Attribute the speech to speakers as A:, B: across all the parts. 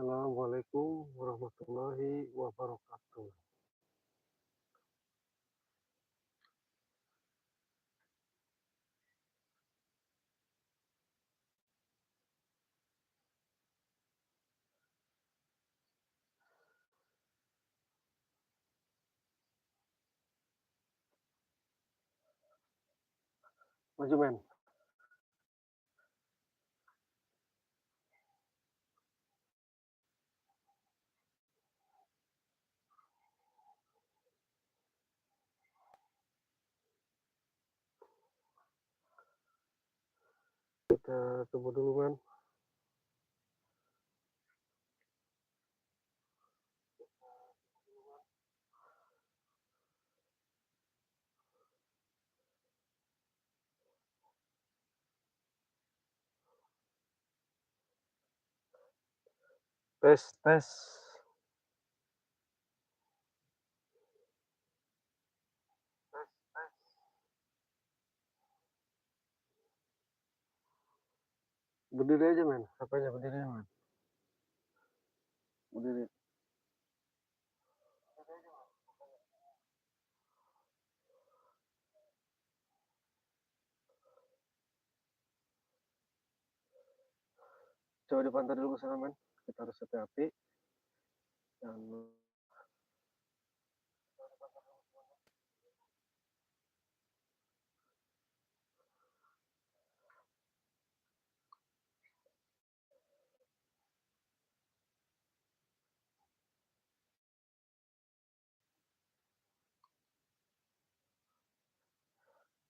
A: Assalamualaikum warahmatullahi wabarakatuh. Maju men. Kita tunggu dulu men. Tes, tes. Berdiri aja men. Apanya berdiri men? Berdiri. Coba dipantau dulu ke sana men. Kita harus hati-hati. Dan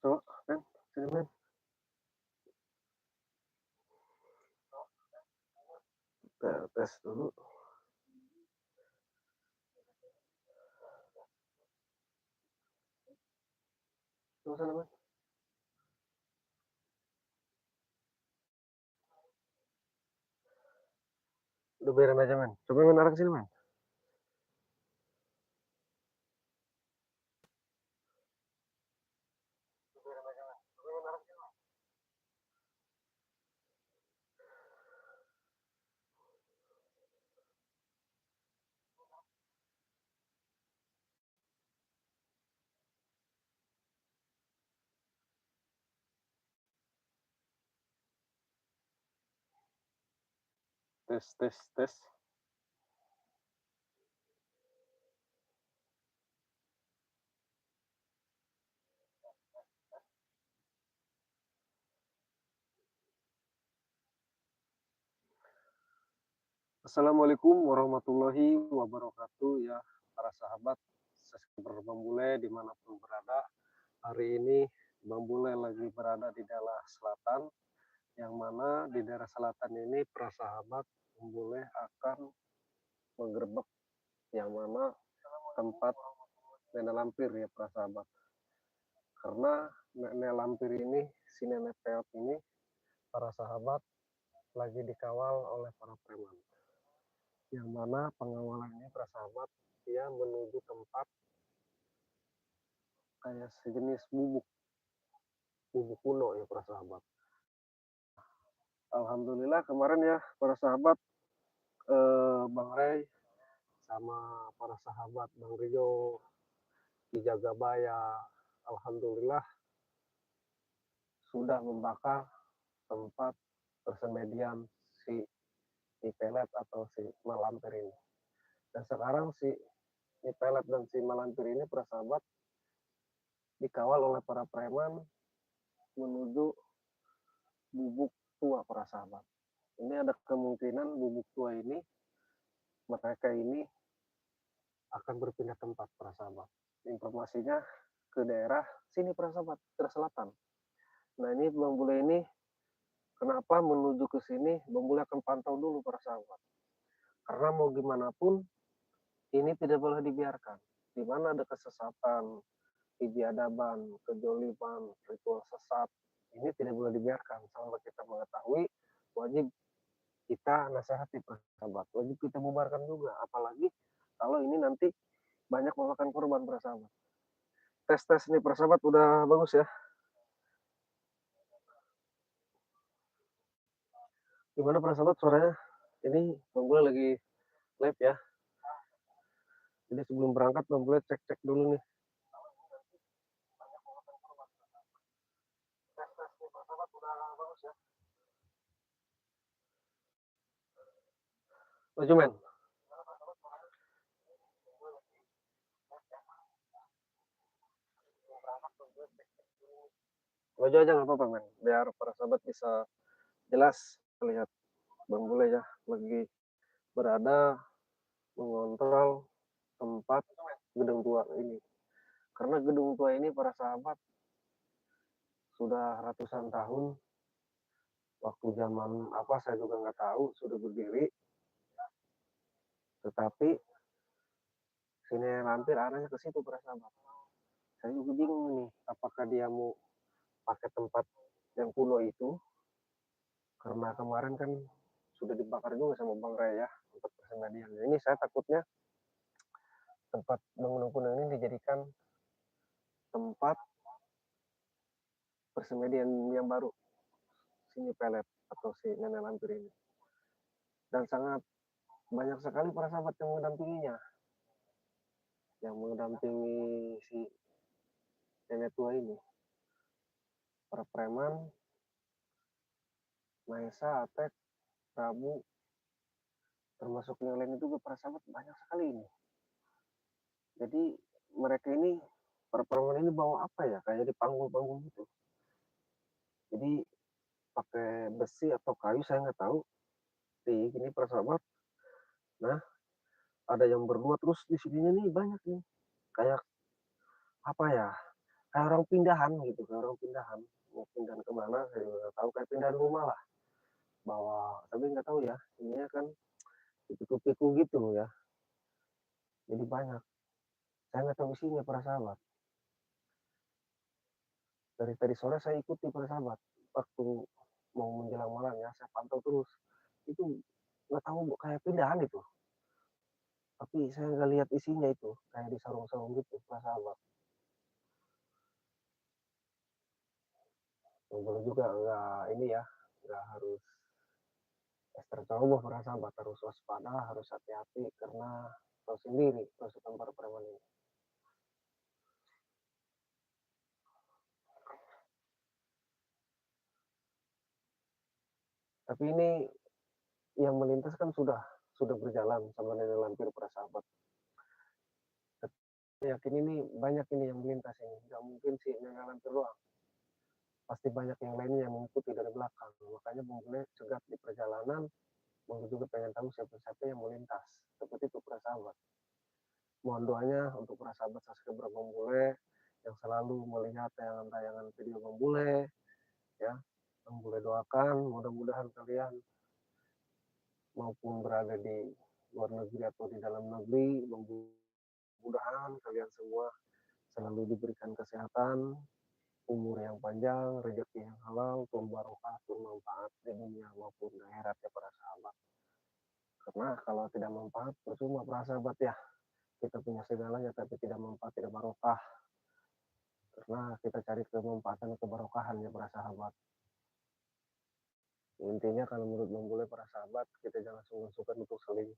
A: coba men. Sini men. Kita tes dulu. Coba sana men. Udah biarin aja men. Coba men arah ke sini men. Tes, tes, tes. Assalamualaikum warahmatullahi wabarakatuh ya para sahabat subscriber Bang Bule dimanapun berada. Hari ini Bang Bule lagi berada di daerah selatan, yang mana di daerah selatan ini para sahabat Bang Bule akan menggerebek yang mana tempat nenek lampir ya para sahabat. Karena nenek lampir ini, si nenek peot ini para sahabat lagi dikawal oleh para preman. Yang mana pengawalan ini para sahabat dia menuju tempat kayak sejenis bubuk kuno ya para sahabat. Alhamdulillah kemarin ya para sahabat, Bang Ray sama para sahabat Bang Rio di Jagabaya, alhamdulillah sudah membakar tempat persembedian si pelet atau si malampir ini. Dan sekarang si pelet dan si malampir ini para sahabat dikawal oleh para preman menuju bubuk tua para sahabat. Ini ada kemungkinan bubuk tua ini mereka ini akan berpindah tempat para sahabat. Informasinya ke daerah sini para sahabat, ke selatan. Nah ini Bang Bule ini kenapa menuju ke sini, Bang Bule akan pantau dulu para sahabat. Karena mau gimana pun ini tidak boleh dibiarkan. Di mana ada kesesatan, kebiadaban, kejoliman, ritual sesat, ini tidak boleh dibiarkan. Sampai kita mengetahui, wajib kita nasihati para sahabat, wajib kita bubarkan juga. Apalagi kalau ini nanti banyak memakan korban para sahabat. Tes nih para sahabat udah bagus ya. Gimana para sahabat suaranya? Ini Bang Bule lagi live ya. Jadi sebelum berangkat Bang Bule cek-cek dulu nih. Maju men. Maju aja nggak apa-apa men. Biar para sahabat bisa jelas melihat Bang Bule ya lagi berada mengontrol tempat gedung tua ini. Karena gedung tua ini para sahabat sudah ratusan tahun, waktu zaman apa saya juga nggak tahu, sudah berdiri, tetapi sini lampir arahnya ke situ para sahabat. Saya juga bingung nih, apakah dia mau pakai tempat yang kuno itu, karena kemarin kan sudah dibakar juga sama Bang Ray ya untuk persemadian. Ini saya takutnya tempat bangunan kuno ini dijadikan tempat persemedian yang baru, sini pelet atau si nenek lampir ini. Dan sangat banyak sekali para sahabat yang mendampinginya, yang mendampingi si nenek tua ini. Para preman, Maesa, Atek, Prabu, termasuk yang lain itu para sahabat banyak sekali ini. Jadi mereka ini, para preman ini bawa apa ya, kayak di panggul-panggul gitu. Jadi pakai besi atau kayu saya nggak tahu. Di ini para sahabat. Nah, ada yang berdua terus di sininya nih banyak nih. Kayak apa ya? Kayak orang pindahan gitu, kayak orang pindahan. Mau pindahan kemana saya juga nggak tahu. Kayak pindahan rumah lah. Bawa, tapi nggak tahu ya. Ininya kan piku-piku gitu ya. Jadi banyak. Saya nggak tahu isinya para sahabat. Dari tadi sore saya ikuti para sahabat. Waktu mau menjelang malam ya, saya pantau terus. Itu nggak tahu kayak pindahan itu. Tapi saya nggak lihat isinya itu. Kayak di sarung-sarung gitu para sahabat. Boleh juga nggak ini ya, nggak harus tercoba para sahabat, harus waspada, harus hati-hati karena tahu sendiri pasukan para preman ini. Tapi ini yang melintas kan sudah berjalan sama nenek lampir para sahabat. Saya yakin ini banyak ini yang melintas ini, nggak mungkin sih nenek lampir doang. Pasti banyak yang lainnya yang mengikuti dari belakang. Makanya Bung Bule cegat di perjalanan, Bung juga pengen tahu siapa-siapa yang melintas. Seperti itu para sahabat. Mohon doanya untuk para sahabat subscriber Bung Bule yang selalu melihat tayangan-tayangan video Bung Bule ya. Bung Bule doakan mudah-mudahan kalian maupun berada di luar negeri atau di dalam negeri, mudah-mudahan kalian semua selalu diberikan kesehatan, umur yang panjang, rezeki yang halal, barokah, bermanfaat di dunia maupun di akhirat ya para sahabat. Karena kalau tidak manfaat percuma para sahabat ya. Kita punya segalanya tapi tidak manfaat, tidak barokah. Karena kita cari kemanfaatan dan kebarokahan ya para sahabat. Intinya kalau menurut Bang Bule para sahabat, kita jangan sungkan-sungkan untuk saling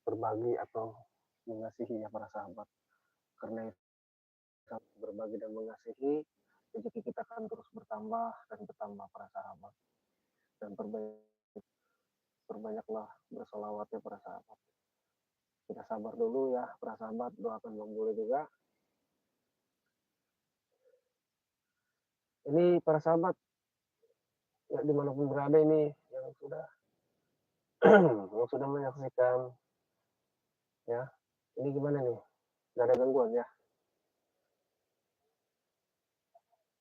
A: berbagi atau mengasihi ya para sahabat. Karena itu berbagi dan mengasihi, rezeki kita akan terus bertambah dan bertambah para sahabat. Dan perbanyaklah bersolawat ya para sahabat. Kita sabar dulu ya para sahabat, doakan Bang Bule juga. Ini para sahabat ya dimanapun berada ini yang sudah yang sudah menyaksikan ya. Ini gimana nih? Gak ada gangguan ya?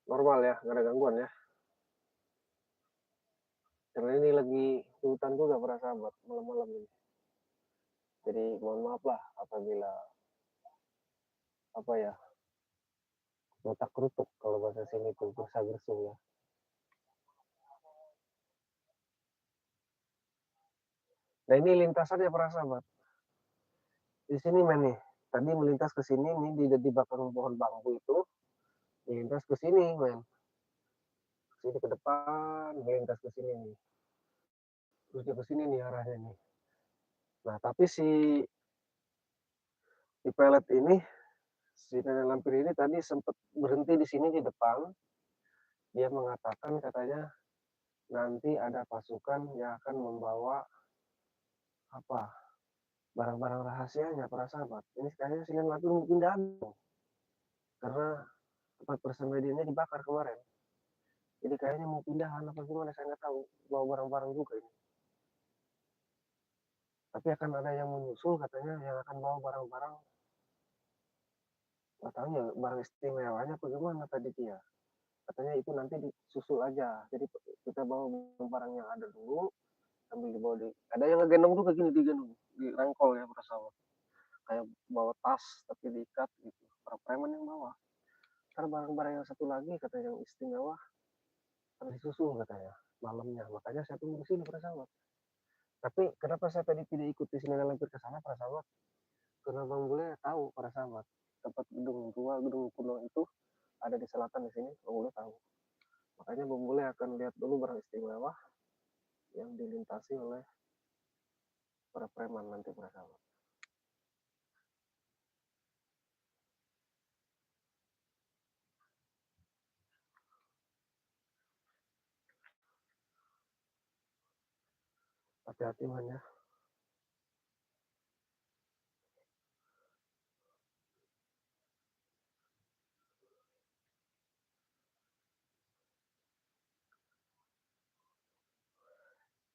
A: Normal ya, gak ada gangguan ya? Karena ini lagi hutan juga para sahabat malam-malam ini. Jadi mohon maaf lah apabila apa ya otak kerutuk kalau bahasa sini itu gersa gersu ya. Nah ini lintasan ya para sahabat. Di sini men nih. Tadi melintas ke sini nih di belakang pohon bambu itu melintas ke sini men. Sini ke depan melintas ke sini nih. menuju ke sini nih arahnya nih. Nah, tapi si pelet ini, si nenek lampir ini tadi sempat berhenti di sini di depan. Dia mengatakan katanya nanti ada pasukan yang akan membawa apa barang-barang rahasianya para sahabat. Ini kayaknya si nenek lampir mau pindah karena tempat persembunyiannya dibakar kemarin. Jadi kayaknya mau pindahan apa gimana saya nggak tahu. Bawa barang-barang juga ini. Tapi akan ada yang menyusul katanya yang akan bawa barang-barang. Nggak tahu ya barang istimewanya apa gimana tadi dia. Katanya itu nanti disusul aja. Jadi kita bawa barang yang ada dulu sambil dibawa di. Ada yang ngegendong juga gini digendong di rangkol ya pesawat. Kayak bawa tas tapi diikat gitu. Para preman yang bawa. Karena barang-barang yang satu lagi katanya yang istimewa akan disusul katanya malamnya. Makanya saya tunggu di sini pesawat. Tapi kenapa saya tadi tidak ikut di sini lampir ke sana para sahabat? Karena Bang Bule tahu para sahabat tempat gedung tua gedung kuno itu ada di selatan di sini Bang Bule tahu. Makanya Bang Bule akan lihat dulu barang istimewa yang dilintasi oleh para preman nanti para sahabat. Hati-hati man ya.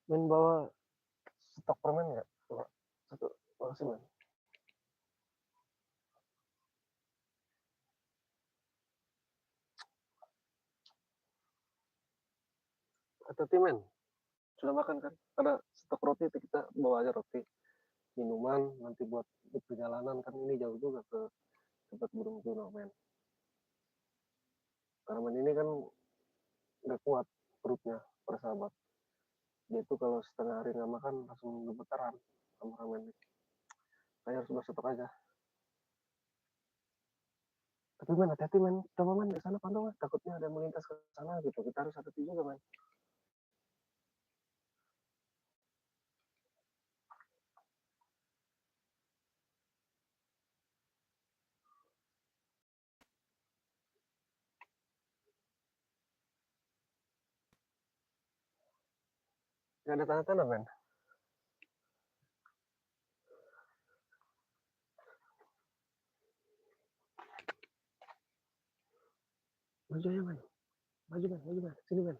A: Main bawa stok permen nggak? Satu, makasih man. Hati-hati man. Sudah makan kan? Ada stok roti kita bawa aja roti. Minuman nanti buat di perjalanan kan ini jauh juga ke tempat burung tuna men. Karena man ini kan nggak kuat perutnya persahabat. Dia itu kalau setengah hari nggak makan langsung gemetaran sama ramen. Saya harus berstok aja. Tapi man hati-hati man. Coba man di sana pantau man. Takutnya ada yang melintas ke sana gitu. Kita harus hati-hati juga man. Nggak ada tanda-tanda man. Maju aja man. Maju man. Maju man. Sini man.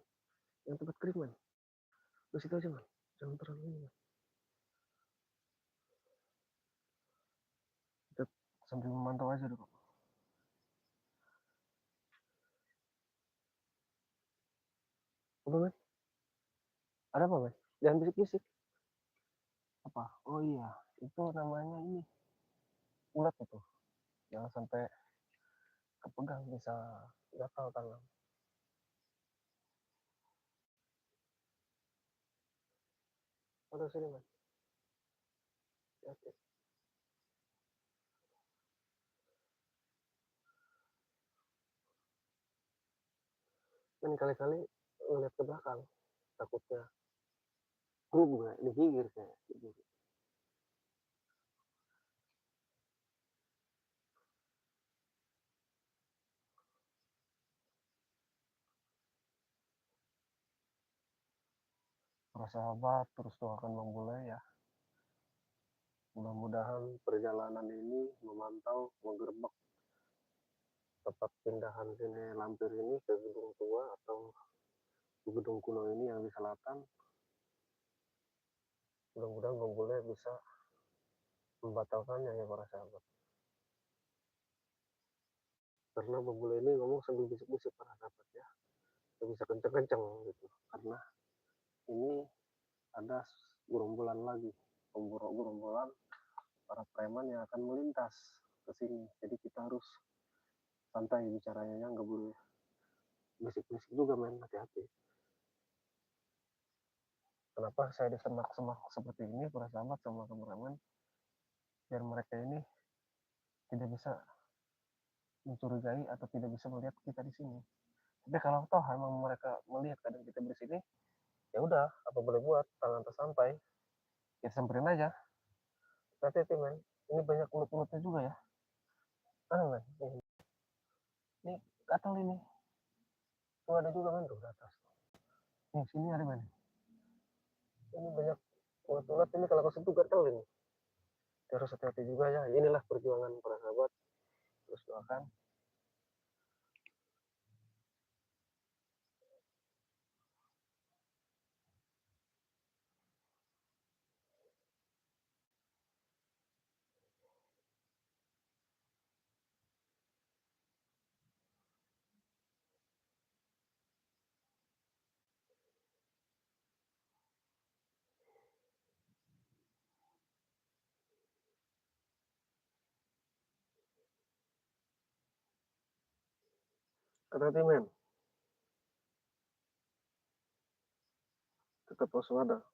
A: Yang tempat kering man. Lu situ aja man. Jangan terlalu ini man. Kita sambil memantau aja dulu. Apa man? Ada apa man? Jangan bisik-bisik. Apa? Oh iya. Itu namanya ini. Ulat itu. Jangan sampai kepegang bisa gatal tangan. Aduh sini man. Oke. Man kali-kali ngeliat ke belakang. Takutnya. Gue juga digigir kayak. Digigir. Para sahabat terus doakan Bang Bule ya. Mudah-mudahan perjalanan ini memantau menggerbek tempat pindahan sini lampir ini ke gedung tua atau gedung kuno ini yang di selatan. Mudah-mudahan Bang Bule bisa membatalkannya ya para sahabat. Karena Bang Bule ini ngomong sambil bisik-bisik para sahabat ya. Gak bisa kenceng-kenceng gitu. Karena ini ada gerombolan lagi. Gerombolan para preman yang akan melintas ke sini. Jadi kita harus santai bicaranya ya, nggak boleh bisik-bisik juga men, hati-hati. Kenapa saya disemak-semak seperti ini para sahabat sama kameramen biar mereka ini tidak bisa mencurigai atau tidak bisa melihat kita di sini. Tapi kalau toh emang mereka melihat kadang kita di sini, ya udah, apa boleh buat, tangan tersampai, ya samperin aja. Hati-hati men, ini banyak ulet-uletnya juga ya. Men, ini gatal ini. Tuh ada juga men tuh di atas. Nih sini ada men. Ini banyak ulet-ulet ini kalau kesentuh gatal ini. Harus hati-hati juga ya. Inilah perjuangan para sahabat. Terus doakan. Hati-hati men. Tetap waspada.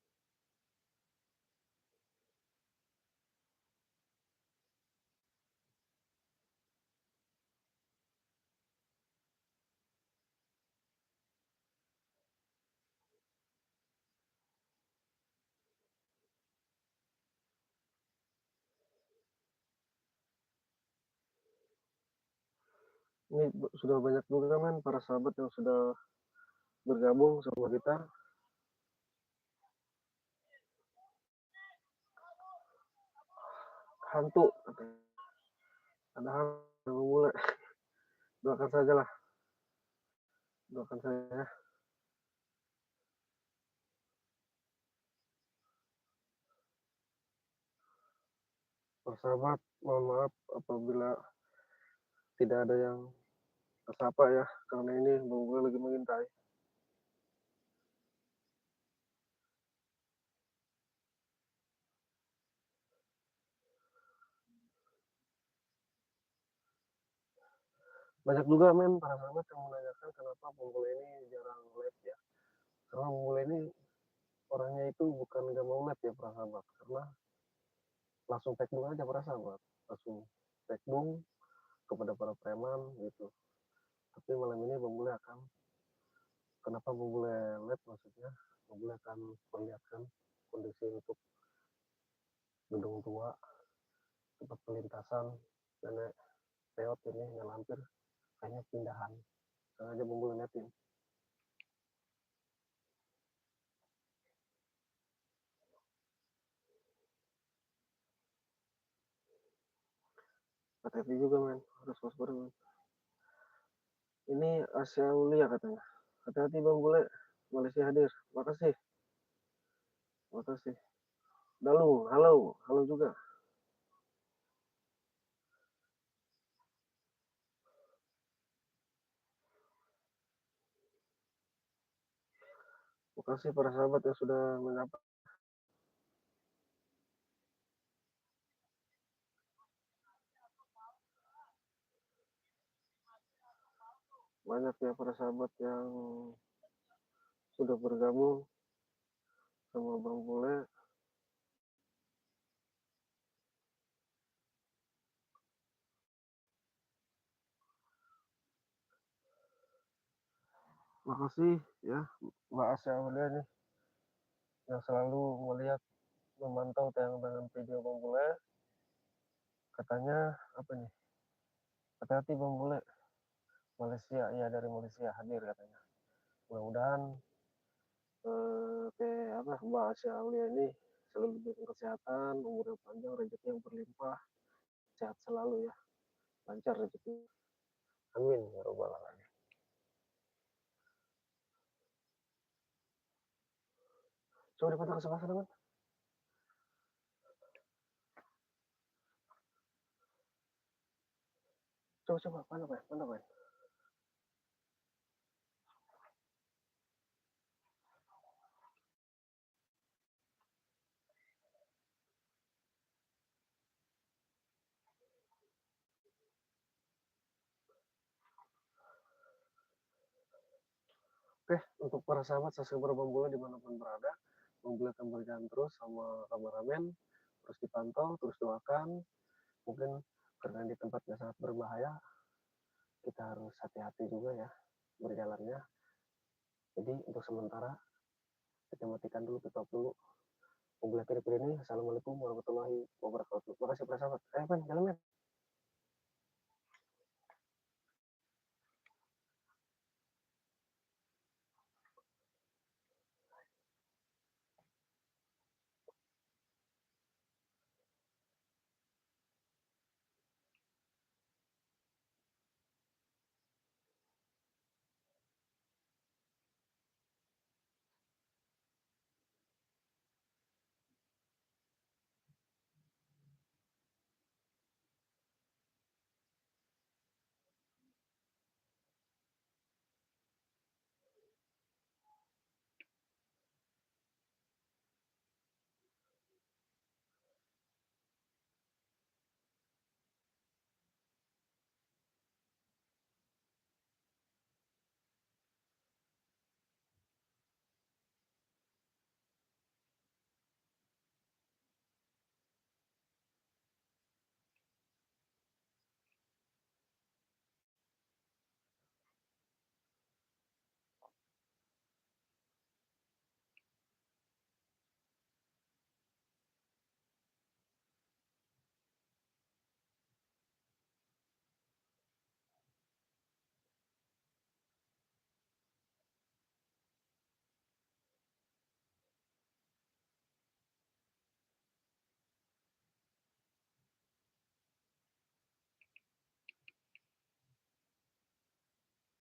A: Ini sudah banyak juga men para sahabat yang sudah bergabung sama kita. Hantu katanya. Ada hantu mulai. Doakan saja lah. Doakan saja. Para sahabat, mohon maaf apabila tidak ada yang tersapa ya. Karena ini Bang Gue lagi mengintai. Banyak juga men para sahabat yang menanyakan kenapa Bang Gue ini jarang live ya. Karena Bang Gue ini orangnya itu bukan gak mau live ya para sahabat. Karena langsung tekbung aja para sahabat. Langsung tekbung kepada para preman gitu. Tapi malam ini Bang Bule akan kenapa Bang Bule live maksudnya Bang Bule akan perlihatkan kondisi untuk gedung tua tempat pelintasan nenek peot ini yang lampir kayaknya pindahan sengaja Bang Bule liatin. Hati-hati juga men, harus waspada men. Ini Asia Ulia katanya. Hati-hati Bang Bule, Malaysia hadir. Makasih, makasih. Dalu, halo, halo juga. Makasih para sahabat yang sudah menyapa. Banyak ya para sahabat yang sudah bergabung sama Bang Bule. Makasih ya Mbak Asia Ulia nih yang selalu melihat memantau tayangan-tayangan video Bang Bule. Katanya apa nih? Hati-hati Bang Bule. Malaysia, ya dari Malaysia hadir katanya. Mudah-mudahan apa Mbak Asia Aulia ini selalu diberikan kesehatan, umur yang panjang, rezeki yang berlimpah, sehat selalu ya, lancar rezeki. Amin ya robbal alamin. Coba dipantau ke sebelah sana, man. Coba mana Pak? Mana Pak? Oke, untuk para sahabat subscriber Bang Bule dimanapun berada, Bang Bule akan berjalan terus sama kameramen, terus dipantau, terus doakan. Mungkin karena di tempatnya sangat berbahaya, kita harus hati-hati juga ya berjalannya. Jadi untuk sementara kita matikan dulu, tutup dulu. Mobil akhir ini. Assalamualaikum warahmatullahi wabarakatuh. Makasih para sahabat. Ayo, men, jalan, men.